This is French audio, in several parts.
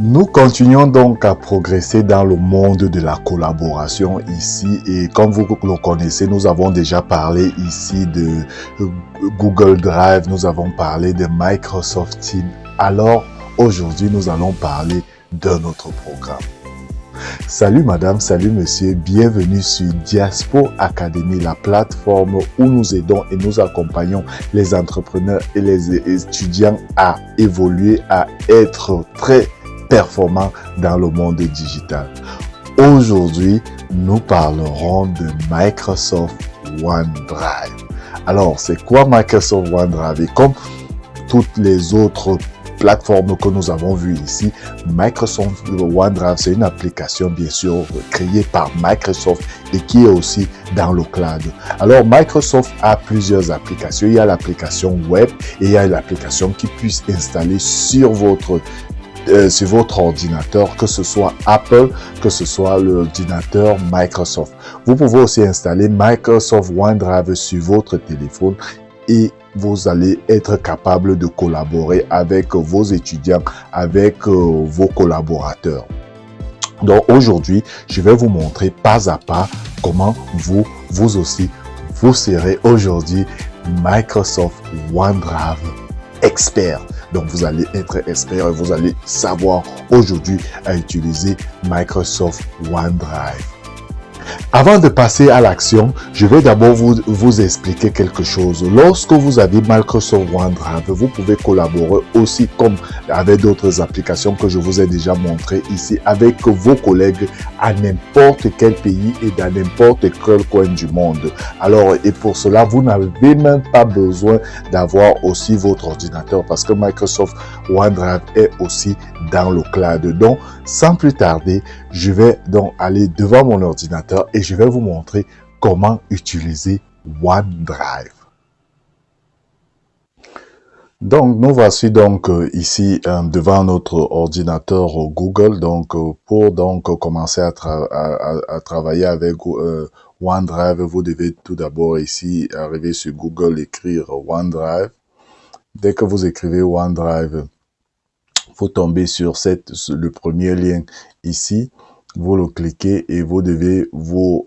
Nous continuons donc à progresser dans le monde de la collaboration ici et comme vous le connaissez, nous avons déjà parlé ici de Google Drive, nous avons parlé de Microsoft Teams. Alors aujourd'hui, nous allons parler d'un autre programme. Salut madame, salut monsieur, bienvenue sur Diaspo Academy, la plateforme où nous aidons et nous accompagnons les entrepreneurs et les étudiants à évoluer, à être très performants dans le monde digital. Aujourd'hui, nous parlerons de Microsoft OneDrive. Alors, c'est quoi Microsoft OneDrive? Et comme toutes les autres plateformes que nous avons vues ici, Microsoft OneDrive, c'est une application bien sûr créée par Microsoft et qui est aussi dans le cloud. Alors, Microsoft a plusieurs applications. Il y a l'application web et il y a l'application qui puisse installer sur votre ordinateur, que ce soit Apple, que ce soit l'ordinateur Microsoft. Vous pouvez aussi installer Microsoft OneDrive sur votre téléphone et vous allez être capable de collaborer avec vos étudiants, avec vos collaborateurs. Donc aujourd'hui, je vais vous montrer pas à pas comment vous aussi, vous serez aujourd'hui Microsoft OneDrive expert. Donc, vous allez être expert et vous allez savoir aujourd'hui à utiliser Microsoft OneDrive. Avant de passer à l'action, je vais d'abord vous expliquer quelque chose. Lorsque vous avez Microsoft OneDrive, vous pouvez collaborer aussi comme avec d'autres applications que je vous ai déjà montré ici avec vos collègues à n'importe quel pays et dans n'importe quel coin du monde. Alors, et pour cela, vous n'avez même pas besoin d'avoir aussi votre ordinateur parce que Microsoft OneDrive est aussi dans le cloud. Donc, sans plus tarder, je vais donc aller devant mon ordinateur et je vais vous montrer comment utiliser OneDrive. Donc, nous voici donc ici devant notre ordinateur Google. Donc, pour donc commencer à travailler avec OneDrive, vous devez tout d'abord ici arriver sur Google, écrire OneDrive. Dès que vous écrivez OneDrive, vous tombez sur le premier lien ici. Vous le cliquez et vous devez vous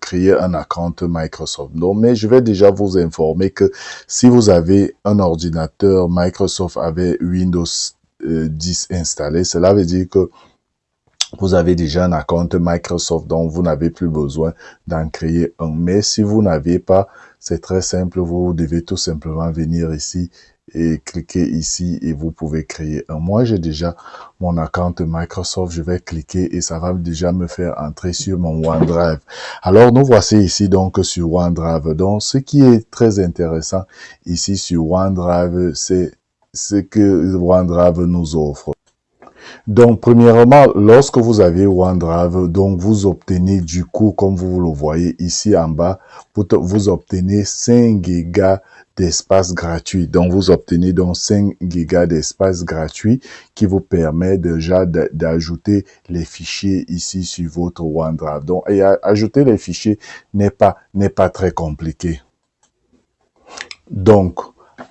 créer un compte Microsoft. Donc, mais je vais déjà vous informer que si vous avez un ordinateur Microsoft avec Windows 10 installé, cela veut dire que vous avez déjà un compte Microsoft, donc vous n'avez plus besoin d'en créer un. Mais si vous n'avez pas, c'est très simple, vous devez tout simplement venir ici et cliquer ici et vous pouvez créer un. Moi, j'ai déjà mon compte Microsoft, je vais cliquer et ça va déjà me faire entrer sur mon OneDrive. Alors, nous voici ici donc sur OneDrive. Donc, ce qui est très intéressant ici sur OneDrive, c'est ce que OneDrive nous offre. Donc, premièrement, lorsque vous avez OneDrive, donc vous obtenez du coup, comme vous le voyez ici en bas, vous obtenez 5 gigas d'espace gratuit. Donc, vous obtenez donc 5 gigas d'espace gratuit qui vous permet déjà d'ajouter les fichiers ici sur votre OneDrive. Donc, et ajouter les fichiers n'est pas très compliqué. Donc,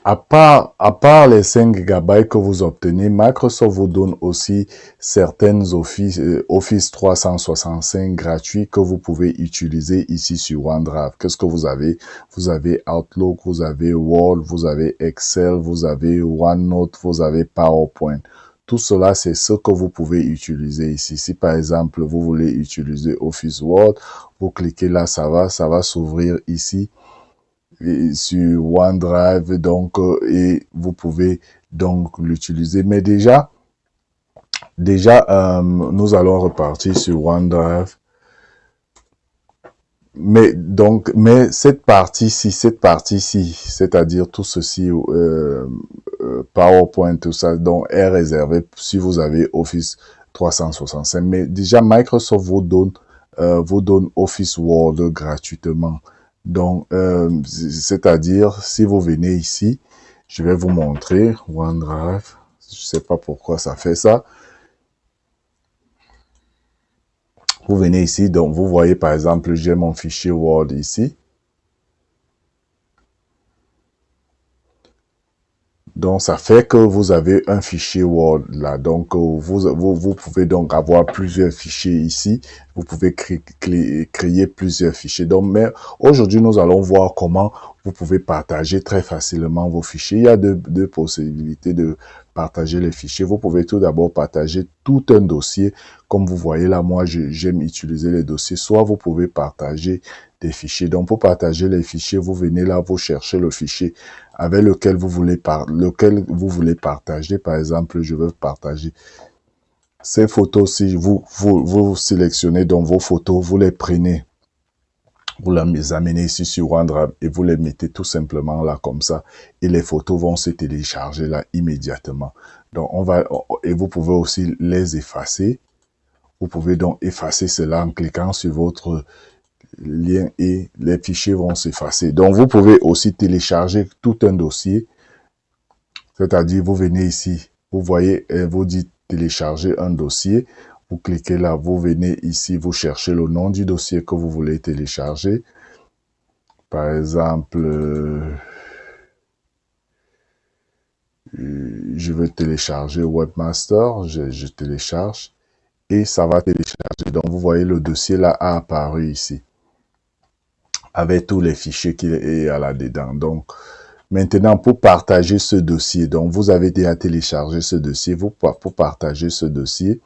à part les 5 GB que vous obtenez, Microsoft vous donne aussi certaines Office 365 gratuits que vous pouvez utiliser ici sur OneDrive. Qu'est-ce que vous avez? Vous avez Outlook, vous avez Word, vous avez Excel, vous avez OneNote, vous avez PowerPoint. Tout cela, c'est ce que vous pouvez utiliser ici. Si par exemple, vous voulez utiliser Office Word, vous cliquez là, ça va s'ouvrir ici sur OneDrive, donc et vous pouvez donc l'utiliser. Mais déjà nous allons repartir sur OneDrive. Mais cette partie-ci, c'est-à-dire tout ceci, PowerPoint, tout ça, donc est réservé si vous avez Office 365. Mais déjà Microsoft vous donne Office Word gratuitement. Donc, c'est-à-dire, si vous venez ici, je vais vous montrer OneDrive. Je sais pas pourquoi ça fait ça. Vous venez ici, donc vous voyez par exemple, j'ai mon fichier Word ici. Donc, ça fait que vous avez un fichier Word là. Donc, vous pouvez donc avoir plusieurs fichiers ici. Vous pouvez créer plusieurs fichiers. Donc, mais aujourd'hui, nous allons voir comment vous pouvez partager très facilement vos fichiers. Il y a deux possibilités de partager les fichiers. Vous pouvez tout d'abord partager tout un dossier. Comme vous voyez là, moi, j'aime utiliser les dossiers. Soit vous pouvez partager des fichiers. Donc, pour partager les fichiers, vous venez là, vous cherchez le fichier avec lequel vous voulez partager. Par exemple, je veux partager ces photos. Si vous sélectionnez donc vos photos, vous les prenez, vous les amenez ici sur OneDrive et vous les mettez tout simplement là comme ça. Et les photos vont se télécharger là immédiatement. Donc, et vous pouvez aussi les effacer. Vous pouvez donc effacer cela en cliquant sur votre lien et les fichiers vont s'effacer. Donc, vous pouvez aussi télécharger tout un dossier. C'est-à-dire, vous venez ici, vous voyez, vous dites télécharger un dossier. Vous cliquez là, vous venez ici, vous cherchez le nom du dossier que vous voulez télécharger. Par exemple, je veux télécharger Webmaster, je télécharge et ça va télécharger. Donc, vous voyez, le dossier là a apparu ici avec tous les fichiers qu'il y a là-dedans. Donc, maintenant, pour partager ce dossier, donc vous avez déjà téléchargé ce dossier, pour partager ce dossier,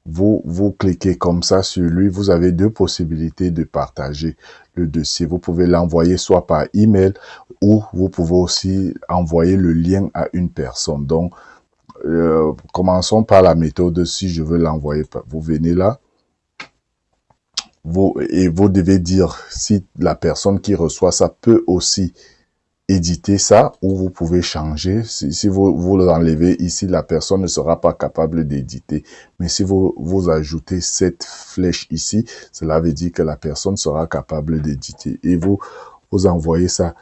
vous cliquez comme ça sur lui, vous avez deux possibilités de partager le dossier. Vous pouvez l'envoyer soit par email ou vous pouvez aussi envoyer le lien à une personne. Donc, commençons par la méthode. Si je veux l'envoyer, vous venez là. Vous devez dire si la personne qui reçoit ça peut aussi éditer ça ou vous pouvez changer. Si vous l'enlevez ici, la personne ne sera pas capable d'éditer. Mais si vous ajoutez cette flèche ici, cela veut dire que la personne sera capable d'éditer. Et vous envoyez ça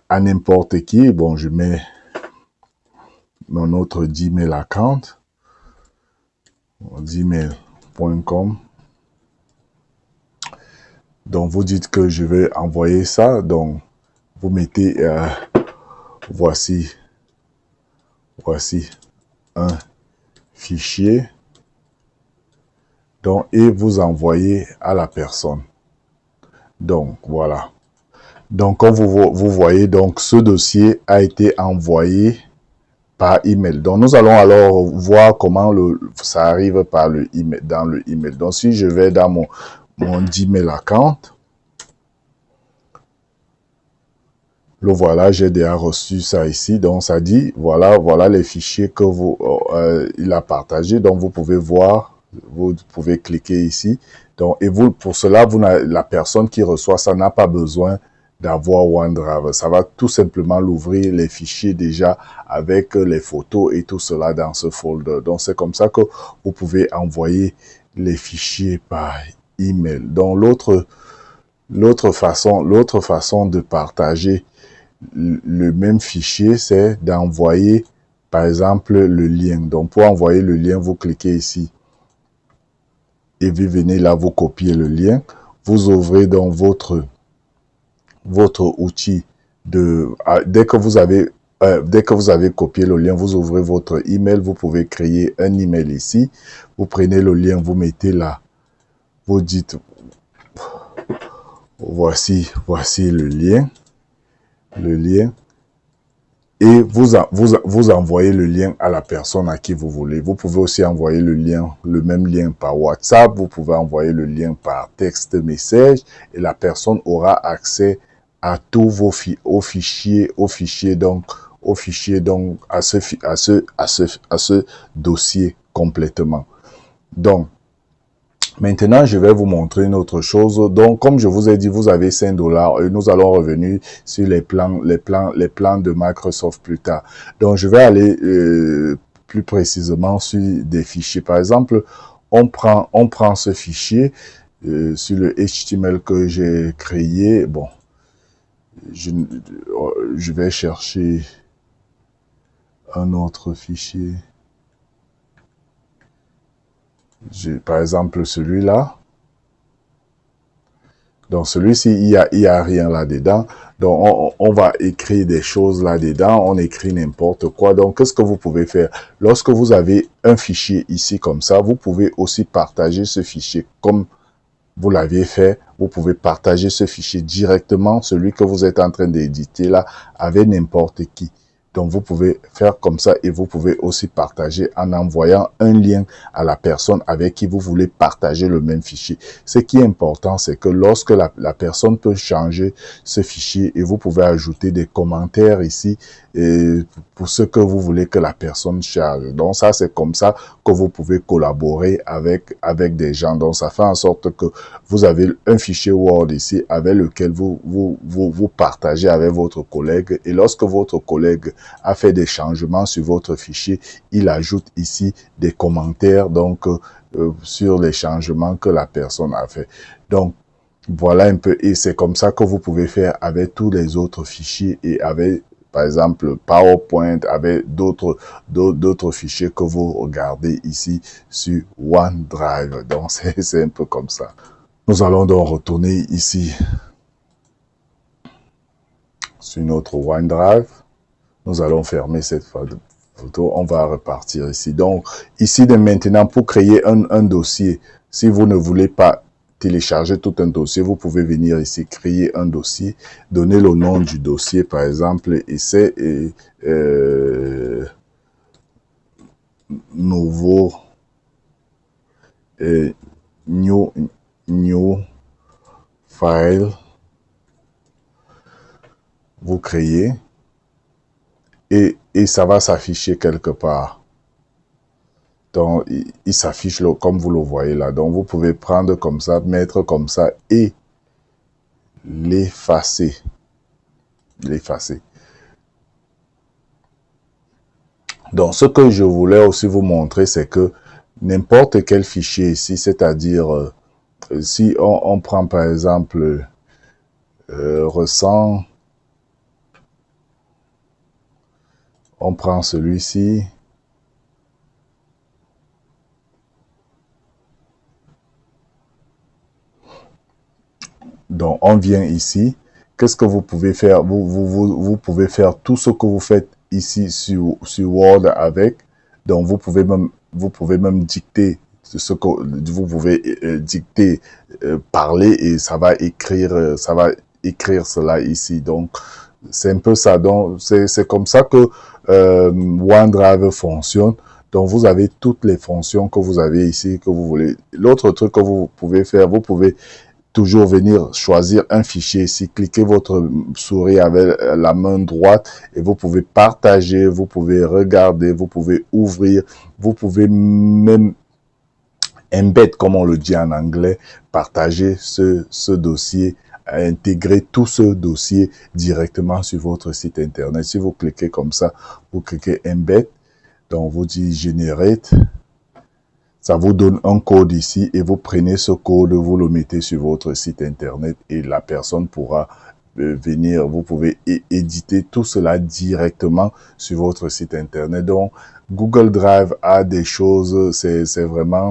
à n'importe qui. Bon, je mets mon autre Gmail account, gmail.com. Donc, vous dites que je vais envoyer ça. Donc, vous mettez, voici un fichier. Donc, et vous envoyez à la personne. Donc, voilà. Donc, comme vous voyez, donc, ce dossier a été envoyé par email. Donc, nous allons alors voir comment ça arrive par le email, dans le email. Donc, si je vais dans mon Gmail account, le voilà, j'ai déjà reçu ça ici. Donc, ça dit, voilà les fichiers que il a partagé. Donc, vous pouvez voir, vous pouvez cliquer ici. Donc, et pour cela, la personne qui reçoit ça n'a pas besoin d'avoir OneDrive. Ça va tout simplement l'ouvrir les fichiers déjà avec les photos et tout cela dans ce folder. Donc, c'est comme ça que vous pouvez envoyer les fichiers par email. Donc, l'autre façon de partager le même fichier, c'est d'envoyer, par exemple, le lien. Donc, pour envoyer le lien, vous cliquez ici et vous venez là, vous copiez le lien. Vous ouvrez donc votre outil dès que vous avez copié le lien, vous ouvrez votre email. Vous pouvez créer un email ici. Vous prenez le lien, vous mettez là. Vous dites, voici le lien. Et vous envoyez le lien à la personne à qui vous voulez. Vous pouvez aussi envoyer le même lien par WhatsApp. Vous pouvez envoyer le lien par texte message et la personne aura accès à tous vos fichiers, donc à ce dossier complètement. Donc, maintenant, je vais vous montrer une autre chose. Donc, comme je vous ai dit, vous avez 5 $ et nous allons revenir sur les plans de Microsoft plus tard. Donc, je vais aller plus précisément sur des fichiers. Par exemple, on prend ce fichier sur le HTML que j'ai créé. Bon, je vais chercher un autre fichier. Par exemple, celui-là. Dans celui-ci, il y a rien là-dedans. Donc, on va écrire des choses là-dedans. On écrit n'importe quoi. Donc, qu'est-ce que vous pouvez faire? Lorsque vous avez un fichier ici comme ça, vous pouvez aussi partager ce fichier comme vous l'aviez fait. Vous pouvez partager ce fichier directement, celui que vous êtes en train d'éditer là, avec n'importe qui. Donc, vous pouvez faire comme ça et vous pouvez aussi partager en envoyant un lien à la personne avec qui vous voulez partager le même fichier. Ce qui est important, c'est que lorsque la personne peut changer ce fichier et vous pouvez ajouter des commentaires ici et pour ce que vous voulez que la personne charge. Donc, ça, c'est comme ça que vous pouvez collaborer avec des gens. Donc, ça fait en sorte que vous avez un fichier Word ici avec lequel vous partagez avec votre collègue et lorsque votre collègue a fait des changements sur votre fichier, il ajoute ici des commentaires donc sur les changements que la personne a fait. Donc, voilà un peu et c'est comme ça que vous pouvez faire avec tous les autres fichiers et avec par exemple PowerPoint, avec d'autres fichiers que vous regardez ici sur OneDrive. Donc, c'est un peu comme ça. Nous allons donc retourner ici sur notre OneDrive. Nous allons fermer cette photo. On va repartir ici. Donc, ici de maintenant, pour créer un dossier, si vous ne voulez pas télécharger tout un dossier, vous pouvez venir ici, créer un dossier, donner le nom du dossier, par exemple, essai et nouveau new file. Vous créez et ça va s'afficher quelque part. Donc, il s'affiche comme vous le voyez là. Donc, vous pouvez prendre comme ça, mettre comme ça et l'effacer. L'effacer. Donc, ce que je voulais aussi vous montrer, c'est que n'importe quel fichier ici, c'est-à-dire, si on prend par exemple ressent, on prend celui-ci. Donc, on vient ici. Qu'est-ce que vous pouvez faire? Vous pouvez faire tout ce que vous faites ici sur Word avec. Donc, vous pouvez même dicter ce que vous pouvez dicter, parler et ça va écrire cela ici. Donc, c'est un peu ça. Donc, c'est comme ça que OneDrive fonctionne. Donc, vous avez toutes les fonctions que vous avez ici, que vous voulez. L'autre truc que vous pouvez faire, vous pouvez toujours venir choisir un fichier ici, cliquez votre souris avec la main droite et vous pouvez partager, vous pouvez regarder, vous pouvez ouvrir, vous pouvez même embed, comme on le dit en anglais, partager ce dossier, intégrer tout ce dossier directement sur votre site internet. Si vous cliquez comme ça, vous cliquez embed, donc vous dites generate. Ça vous donne un code ici et vous prenez ce code, vous le mettez sur votre site internet et la personne pourra venir. Vous pouvez éditer tout cela directement sur votre site internet. Donc, Google Drive a des choses, c'est vraiment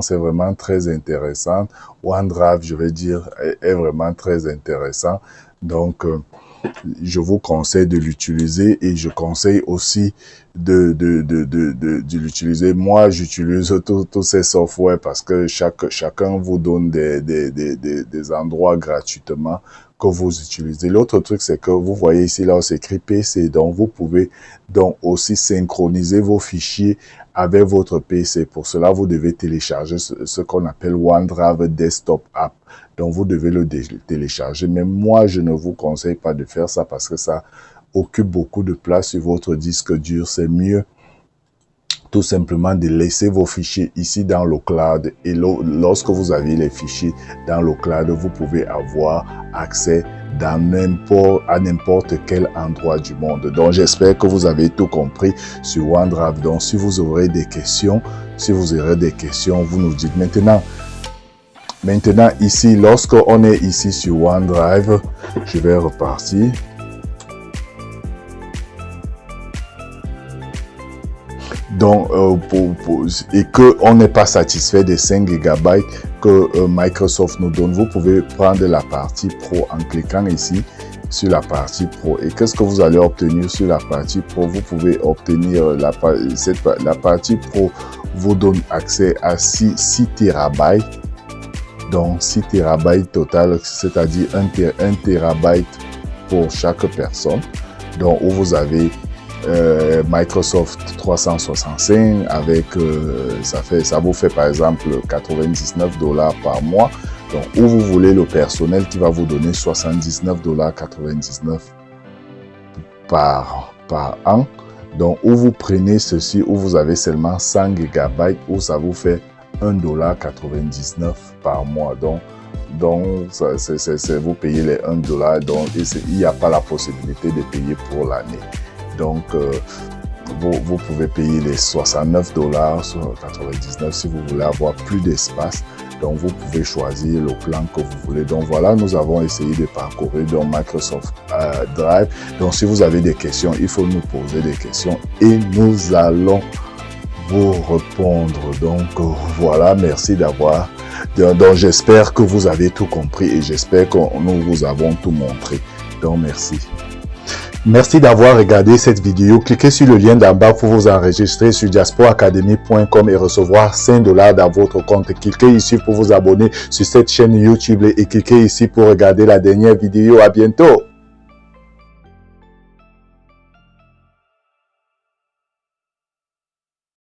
très intéressant. OneDrive, je vais dire, est vraiment très intéressant. Donc, je vous conseille de l'utiliser et je conseille aussi de l'utiliser. Moi, j'utilise tous ces softwares parce que chacun vous donne des endroits gratuitement que vous utilisez. L'autre truc, c'est que vous voyez ici, là, c'est écrit PC. Donc, vous pouvez donc aussi synchroniser vos fichiers avec votre PC. Pour cela, vous devez télécharger ce qu'on appelle OneDrive Desktop App. Donc, vous devez le télécharger. Mais moi, je ne vous conseille pas de faire ça parce que ça occupe beaucoup de place sur votre disque dur. C'est mieux tout simplement de laisser vos fichiers ici dans le cloud. Et lorsque vous avez les fichiers dans le cloud, vous pouvez avoir accès à n'importe quel endroit du monde. Donc, j'espère que vous avez tout compris sur OneDrive. Donc, si vous aurez des questions, vous nous dites maintenant. Maintenant, ici, lorsqu'on est ici sur OneDrive, je vais repartir. Donc, et qu'on n'est pas satisfait des 5 GB que Microsoft nous donne, vous pouvez prendre la partie Pro en cliquant ici sur la partie Pro. Et qu'est-ce que vous allez obtenir sur la partie Pro? Vous pouvez obtenir la partie Pro vous donne accès à 6 TB. Donc 6 TB total, c'est-à-dire 1 TB pour chaque personne. Donc où vous avez Microsoft 365 avec ça vous fait par exemple 99 $ par mois. Donc où vous voulez le personnel qui va vous donner 79 $ 99 par an. Donc où vous prenez ceci où vous avez seulement 100 GB où ça vous fait 1 $ 99 par mois. Donc vous payez les 1 $, donc il n'y a pas la possibilité de payer pour l'année. Donc vous pouvez payer les 69 $ sur 99 si vous voulez avoir plus d'espace. Donc vous pouvez choisir le plan que vous voulez. Donc voilà, nous avons essayé de parcourir dans Microsoft Drive. Donc si vous avez des questions, il faut nous poser des questions et nous allons vous répondre. Donc voilà, merci d'avoir. Donc j'espère que vous avez tout compris et j'espère que nous vous avons tout montré. Donc merci. Merci d'avoir regardé cette vidéo. Cliquez sur le lien d'en bas pour vous enregistrer sur diasporacademy.com et recevoir 5 $ dans votre compte. Cliquez ici pour vous abonner sur cette chaîne YouTube et cliquez ici pour regarder la dernière vidéo. À bientôt.